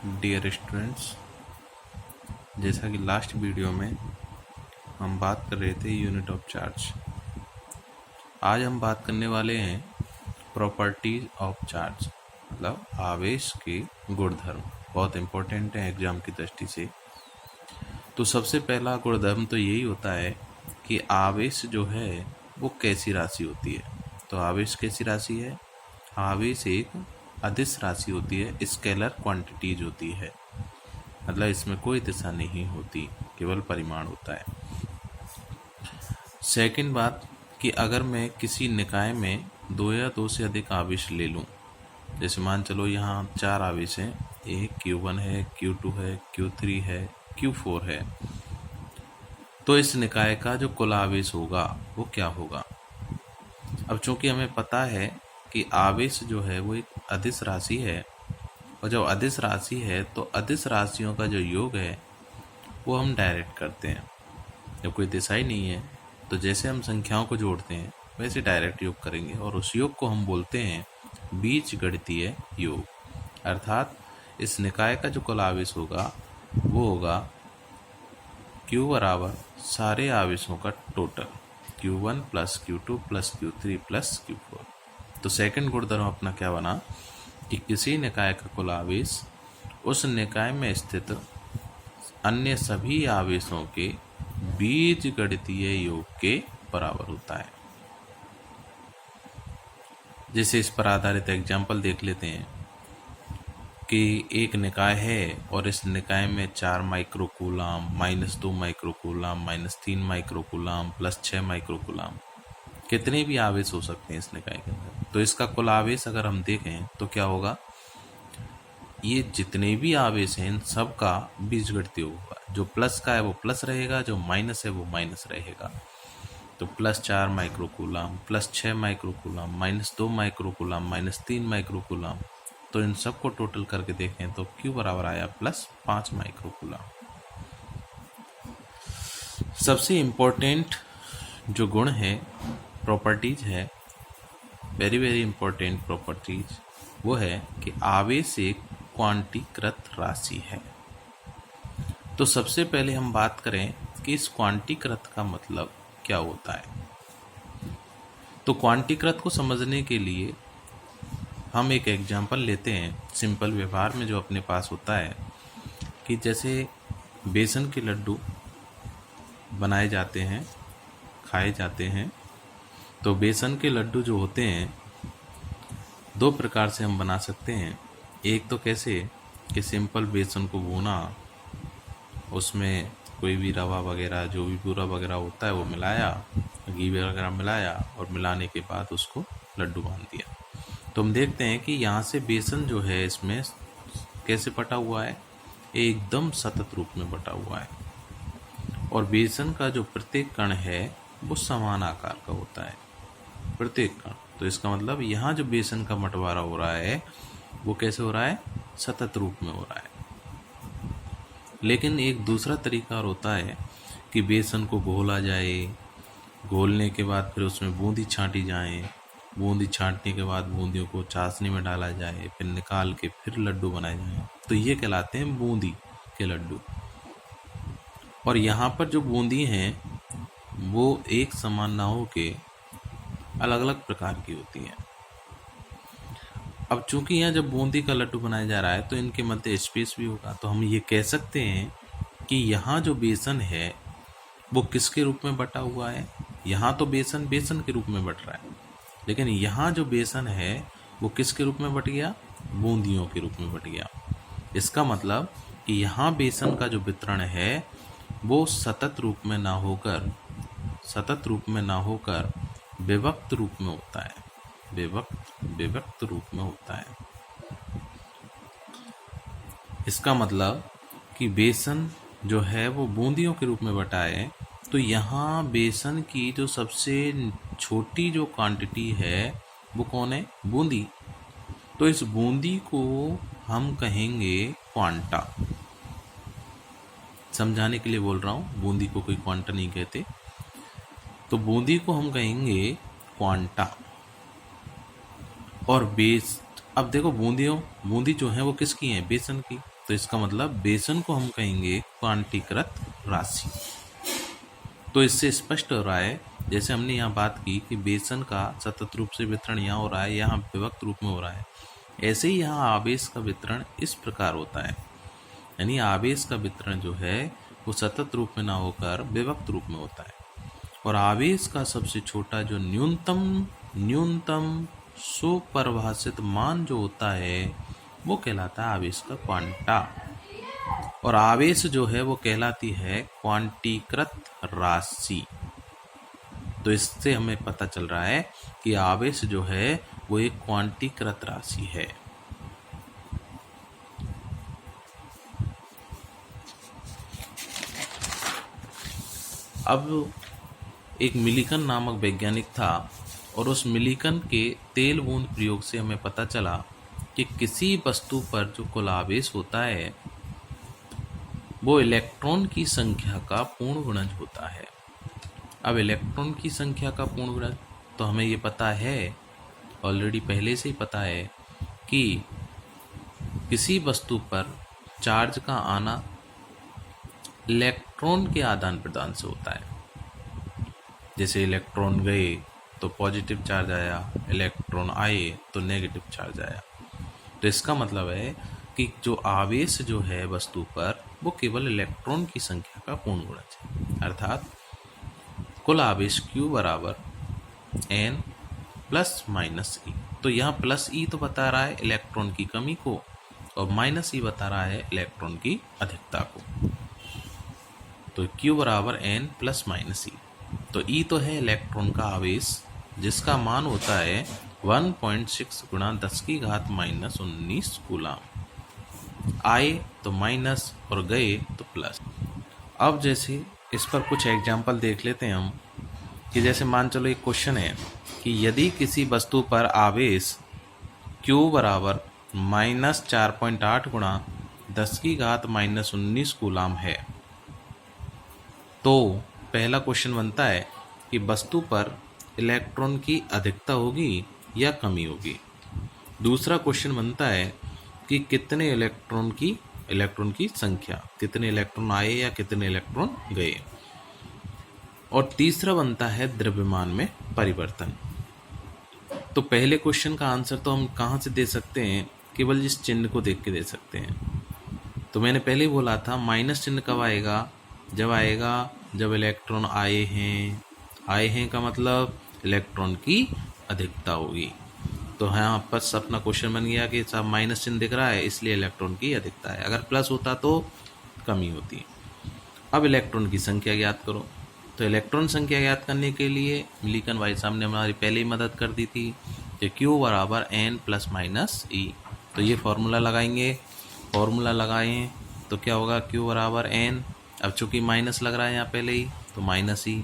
Dear students, जैसा कि last video में हम बात कर रहे थे यूनिट ऑफ चार्ज। आज हम बात करने वाले हैं प्रॉपर्टीज ऑफ चार्ज, मतलब आवेश के गुणधर्म। बहुत इंपॉर्टेंट है एग्जाम की दृष्टि से। तो सबसे पहला गुणधर्म तो यही होता है कि आवेश जो है वो कैसी राशि होती है। तो आवेश कैसी राशि है? आवेश एक अदिश राशि होती है, स्केलर क्वांटिटीज होती है, मतलब इसमें कोई दिशा नहीं होती, केवल परिमाण होता है। सेकंड बात कि अगर मैं किसी निकाय में दो या दो से अधिक आवेश ले लूं, जैसे मान चलो यहाँ 4 आवेश हैं, एक Q1 है, Q2 है, Q3 है, Q4 है, तो इस निकाय का जो कुल आवेश होगा वो क्या होगा। अब चूंकि हमें पता है कि आवेश जो है वो एक अदिश राशि है, और जब अदिश राशि है तो अदिश राशियों का जो योग है वो हम डायरेक्ट करते हैं। जब कोई दिशा ही नहीं है तो जैसे हम संख्याओं को जोड़ते हैं वैसे डायरेक्ट योग करेंगे, और उस योग को हम बोलते हैं बीजगणितीय योग। अर्थात इस निकाय का जो कुल आवेश होगा वो होगा Q बराबर सारे आवेशों का total, Q1 plus Q2 plus Q3 plus Q4। तो सेकंड गुणधर्म अपना क्या बना कि किसी निकाय का कुल आवेश उस निकाय में स्थित अन्य सभी आवेशों के बीजगणितीय योग के बराबर होता है। जैसे इस पर आधारित एग्जाम्पल देख लेते हैं कि एक निकाय है और इस निकाय में 4 माइक्रोकूलाम, -2 माइक्रोकूलाम, -3 माइक्रोकूलाम, +6 माइक्रोकूलाम, कितने भी आवेश हो सकते हैं इस निकाय के अंदर। तो इसका कुल आवेश अगर हम देखें तो क्या होगा, ये जितने भी आवेश हैं इन सब का बीजगणितीय होगा। जो प्लस का है वो प्लस रहेगा, जो माइनस है वो माइनस रहेगा। तो +4 माइक्रोकूलाम, +6 माइक्रोकूलाम, -2 माइक्रोकूलाम, -3 माइक्रोकूलाम, तो इन सब को टोटल करके देखें तो Q बराबर आया +5 माइक्रोकूलाम। सबसे इम्पोर्टेंट जो गुण है, प्रॉपर्टीज है, वेरी वेरी इम्पोर्टेंट प्रॉपर्टीज, वो है कि आवेश एक क्वांटीकृत राशि है। तो सबसे पहले हम बात करें कि इस क्वांटीकृत का मतलब क्या होता है। तो क्वांटीकृत को समझने के लिए हम एक एग्जाम्पल लेते हैं सिंपल व्यवहार में जो अपने पास होता है, कि जैसे बेसन के लड्डू बनाए जाते हैं, खाए जाते हैं। तो बेसन के लड्डू जो होते हैं 2 प्रकार से हम बना सकते हैं। एक तो कैसे कि सिंपल बेसन को भूना, उसमें कोई भी रवा वगैरह जो भी बूरा वगैरह होता है वो मिलाया, घी वगैरह मिलाया, और मिलाने के बाद उसको लड्डू बांध दिया। तो हम देखते हैं कि यहाँ से बेसन जो है इसमें कैसे बटा हुआ है, एकदम सतत रूप में बटा हुआ है, और बेसन का जो प्रत्येक कण है वो समान आकार का होता है, प्रत्येक कण। तो इसका मतलब यहाँ जो बेसन का बंटवारा हो रहा है वो कैसे हो रहा है, सतत रूप में हो रहा है। लेकिन एक दूसरा तरीका और होता है कि बेसन को घोला जाए, घोलने के बाद फिर उसमें बूंदी छांटी जाए, बूंदी छांटने के बाद बूंदियों को चाशनी में डाला जाए, फिर निकाल के फिर लड्डू बनाए जाए, तो ये कहलाते हैं बूंदी के लड्डू। और यहाँ पर जो बूंदी हैं वो एक समान ना हो के अलग अलग प्रकार की होती हैं। अब चूंकि यहाँ जब बूंदी का लड्डू बनाया जा रहा है तो इनके मध्य स्पेस भी होगा, तो हम ये कह सकते हैं कि यहाँ जो बेसन है वो किसके रूप में बटा हुआ है। यहाँ तो बेसन बेसन के रूप में बट रहा है, लेकिन यहाँ जो बेसन है वो किसके रूप में बट गया, बूंदियों के रूप में बट गया। इसका मतलब कि यहाँ बेसन का जो वितरण है वो सतत रूप में ना होकर विभक्त रूप में होता है, विभक्त रूप में होता है। इसका मतलब कि बेसन जो है वो बूंदियों के रूप में बटा है, तो यहाँ बेसन की जो सबसे छोटी जो क्वांटिटी है वो कौन है, बूंदी। तो इस बूंदी को हम कहेंगे क्वांटा। समझाने के लिए बोल रहा हूँ, बूंदी को कोई क्वांटा नहीं कहते, तो बूंदी को हम कहेंगे क्वांटा। और अब देखो बूंदी जो है वो किसकी है, बेसन की। तो इसका मतलब बेसन को हम कहेंगे क्वांटीकृत राशि। तो इससे स्पष्ट हो रहा है, जैसे हमने यहाँ बात की कि बेसन का सतत रूप से वितरण यहाँ हो रहा है, यहाँ विभक्त रूप में हो रहा है, ऐसे ही यहाँ आवेश का वितरण इस प्रकार होता है। यानी आवेश का वितरण जो है वो सतत रूप में ना होकर विभक्त रूप में होता है। और आवेश का सबसे छोटा जो न्यूनतम सुपरिभाषित मान जो होता है वो कहलाता है आवेश का क्वांटा। और आवेश जो है वो कहलाती है क्वांटीकृत राशि। तो इससे हमें पता चल रहा है कि आवेश जो है वो एक क्वांटीकृत राशि है। अब एक मिलिकन नामक वैज्ञानिक था और उस मिलिकन के तेल बूंद प्रयोग से हमें पता चला कि किसी वस्तु पर जो कुल आवेश होता है वो इलेक्ट्रॉन की संख्या का पूर्ण गुणज होता है। अब इलेक्ट्रॉन की संख्या का पूर्ण गुणज तो हमें ये पता है, ऑलरेडी पहले से ही पता है कि किसी वस्तु पर चार्ज का आना इलेक्ट्रॉन के आदान प्रदान से होता है। जैसे इलेक्ट्रॉन गए तो पॉजिटिव चार्ज आया, इलेक्ट्रॉन आए तो नेगेटिव चार्ज आया। तो इसका मतलब है कि जो आवेश जो है वस्तु पर वो केवल इलेक्ट्रॉन की संख्या का पूर्ण गुणज है। अर्थात कुल आवेश Q बराबर N प्लस माइनस E। तो यहाँ प्लस E तो बता रहा है इलेक्ट्रॉन की कमी को और माइनस E बता रहा है इलेक्ट्रॉन की अधिकता को। तो Q बराबर N प्लस माइनस E। तो E तो है इलेक्ट्रॉन का आवेश जिसका मान होता है 1.6 गुणा 10 की घात माइनस 19 कूलाम। आए तो माइनस और गए तो प्लस। अब जैसे इस पर कुछ एग्जाम्पल देख लेते हैं हम कि जैसे मान चलो एक क्वेश्चन है कि यदि किसी वस्तु पर आवेश Q बराबर माइनस 4.8 गुणा 10 की घात माइनस 19 कूलाम है, तो पहला क्वेश्चन बनता है कि वस्तु पर इलेक्ट्रॉन की अधिकता होगी या कमी होगी। दूसरा क्वेश्चन बनता है कि कितने इलेक्ट्रॉन की संख्या, कितने इलेक्ट्रॉन आए या कितने इलेक्ट्रॉन गए। और तीसरा बनता है द्रव्यमान में परिवर्तन। तो पहले क्वेश्चन का आंसर तो हम कहाँ से दे सकते हैं, केवल इस चिन्ह को देख के दे सकते हैं। तो मैंने पहले ही बोला था माइनस चिन्ह कब आएगा, जब इलेक्ट्रॉन आए हैं का मतलब इलेक्ट्रॉन की अधिकता होगी। तो यहाँ पर अपना क्वेश्चन बन गया कि सब माइनस चिन्ह दिख रहा है इसलिए इलेक्ट्रॉन की अधिकता है, अगर प्लस होता तो कमी होती। अब इलेक्ट्रॉन की संख्या ज्ञात करो। तो इलेक्ट्रॉन संख्या ज्ञात करने के लिए मिलिकन भाई साहब ने हमारी पहले ही मदद कर दी थी कि Q बराबर N प्लस माइनस E। तो ये फॉर्मूला लगाएंगे, फॉर्मूला लगाएं तो क्या होगा, Q बराबर N, अब चूंकि माइनस लग रहा है यहाँ पहले ही तो माइनस E,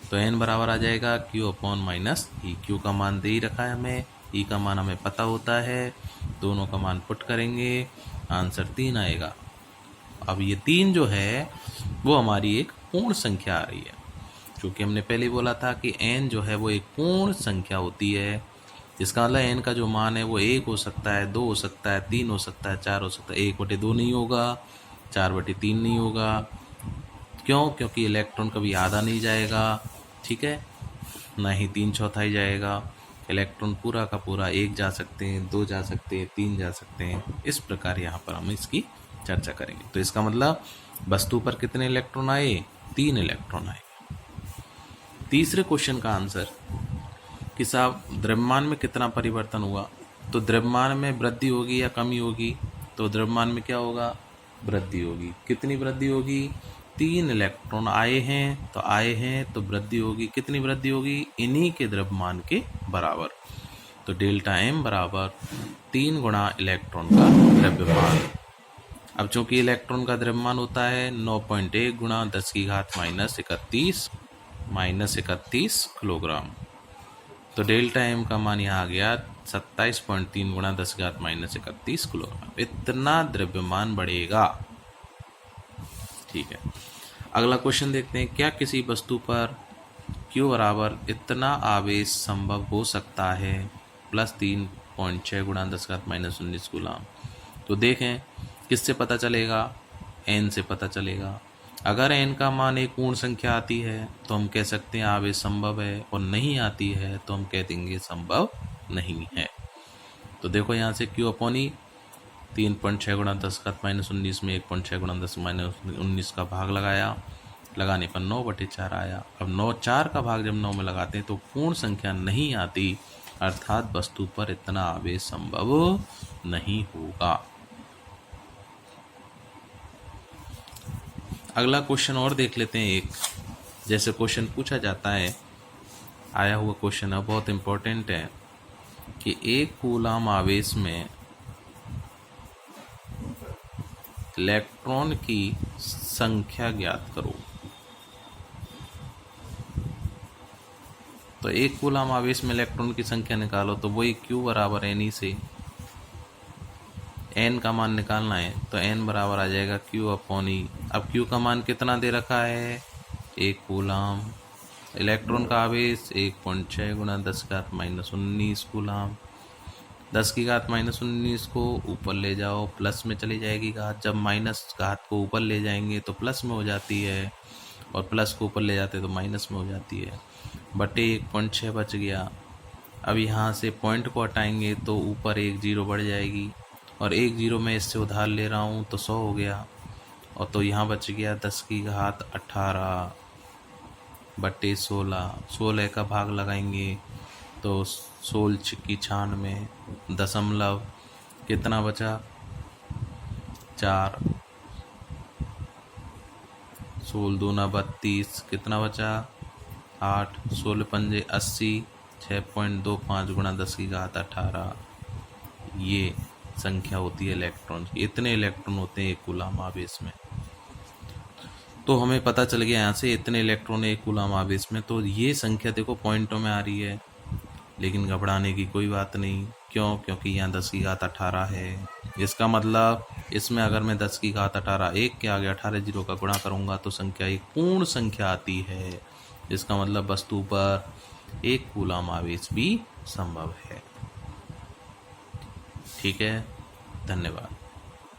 तो N बराबर आ जाएगा Q upon minus E। Q का मान दे ही रखा है हमें, E का मान हमें पता होता है, दोनों का मान पुट करेंगे, आंसर 3 आएगा। अब ये 3 जो है वो हमारी एक पूर्ण संख्या आ रही है, क्योंकि हमने पहले बोला था कि N जो है वो एक पूर्ण संख्या होती है। इसका मतलब N का जो मान है वो 1 हो सकता है, 2 हो सकता है, 3 हो सकता है, 4 हो सकता है। 1/2 नहीं होगा, 4/3 नहीं होगा। क्यों? क्योंकि इलेक्ट्रॉन कभी आधा नहीं जाएगा, ठीक है, ना ही 3/4 जाएगा। इलेक्ट्रॉन पूरा का पूरा 1 जा सकते हैं, 2 जा सकते हैं, 3 जा सकते हैं। इस प्रकार यहाँ पर हम इसकी चर्चा करेंगे। तो इसका मतलब वस्तु पर कितने इलेक्ट्रॉन आए, 3 इलेक्ट्रॉन आए। तीसरे क्वेश्चन का आंसर कि साहब द्रव्यमान में कितना परिवर्तन हुआ। तो द्रव्यमान में वृद्धि होगी या कमी होगी, तो द्रव्यमान में क्या होगा, वृद्धि होगी। कितनी वृद्धि होगी, 3 इलेक्ट्रॉन आए हैं तो वृद्धि होगी। कितनी वृद्धि होगी, इन्हीं के द्रव्यमान के बराबर। तो डेल्टा M बराबर 3 गुणा इलेक्ट्रॉन का द्रव्यमान। अब चूंकि इलेक्ट्रॉन का द्रव्यमान होता है 9.1 गुणा 10 की घात माइनस 31 किलोग्राम। तो डेल्टा M का मान यहाँ आ गया 27.3 गुणा 10 की घात माइनस 31 किलोग्राम। इतना द्रव्यमान बढ़ेगा, ठीक है। अगला क्वेश्चन देखते हैं, क्या किसी वस्तु पर Q बराबर इतना आवेश संभव हो सकता है, प्लस 3.6 गुणा 10 की घात माइनस 19 कूलाम। तो देखें किससे पता चलेगा? n से पता चलेगा। अगर n का मान एक पूर्ण संख्या आती है तो हम कह सकते हैं आवेश संभव है, और नहीं आती है तो हम कह देंगे संभव नहीं है। तो देखो यहाँ से Q अपॉन ई 3.6 गुणा 10⁻19 में 1.6 गुणा 10⁻19 का भाग लगाया, लगाने पर 9/4 आया। अब 4 का भाग जब 9 में लगाते हैं तो पूर्ण संख्या नहीं आती, अर्थात वस्तु पर इतना आवेश संभव नहीं होगा। अगला क्वेश्चन और देख लेते हैं। एक जैसे क्वेश्चन पूछा जाता है, आया हुआ क्वेश्चन है, बहुत इंपॉर्टेंट है कि 1 कूलम आवेश में इलेक्ट्रॉन की संख्या ज्ञात करो। तो 1 कूलम आवेश में इलेक्ट्रॉन की संख्या निकालो, तो वही Q बराबर n से n का मान निकालना है, तो n बराबर आ जाएगा Q अपॉन ई। अब Q का मान कितना दे रखा है? 1 कूलम। इलेक्ट्रॉन का आवेश 1.6 गुणा 10⁻19 कूलम। 10⁻19 को ऊपर ले जाओ, प्लस में चली जाएगी घात। जब माइनस घात को ऊपर ले जाएंगे तो प्लस में हो जाती है, और प्लस को ऊपर ले जाते तो माइनस में हो जाती है। बटे 1.6 बच गया। अब यहाँ से पॉइंट को हटाएंगे तो ऊपर 1 0 बढ़ जाएगी, और 1 0 मैं इससे उधार ले रहा हूँ तो 100 हो गया, और तो यहाँ बच गया 10⁻18 बटे 16। 16 का भाग लगाएंगे तो 16 छिक्की 96, दशमलव कितना बचा? 4। 16 दूना 32, कितना बचा? 8। 16 पंजे 80, 6.25 गुणा 10⁻18 ये संख्या होती है इलेक्ट्रॉन की। इतने इलेक्ट्रॉन होते हैं 1 कूलम आवेश में। तो हमें पता चल गया यहाँ से इतने इलेक्ट्रॉन 1 कूलम आवेश में। तो ये संख्या देखो पॉइंटों में आ रही है, लेकिन घबराने की कोई बात नहीं। क्यों? क्योंकि यहाँ 10⁻18 है। इसका मतलब इसमें अगर मैं 10⁻18 1 के आगे 18 0 का गुणा करूँगा तो संख्या एक पूर्ण संख्या आती है। इसका मतलब वस्तु पर 1 कूलम आवेश भी संभव है। ठीक है, धन्यवाद।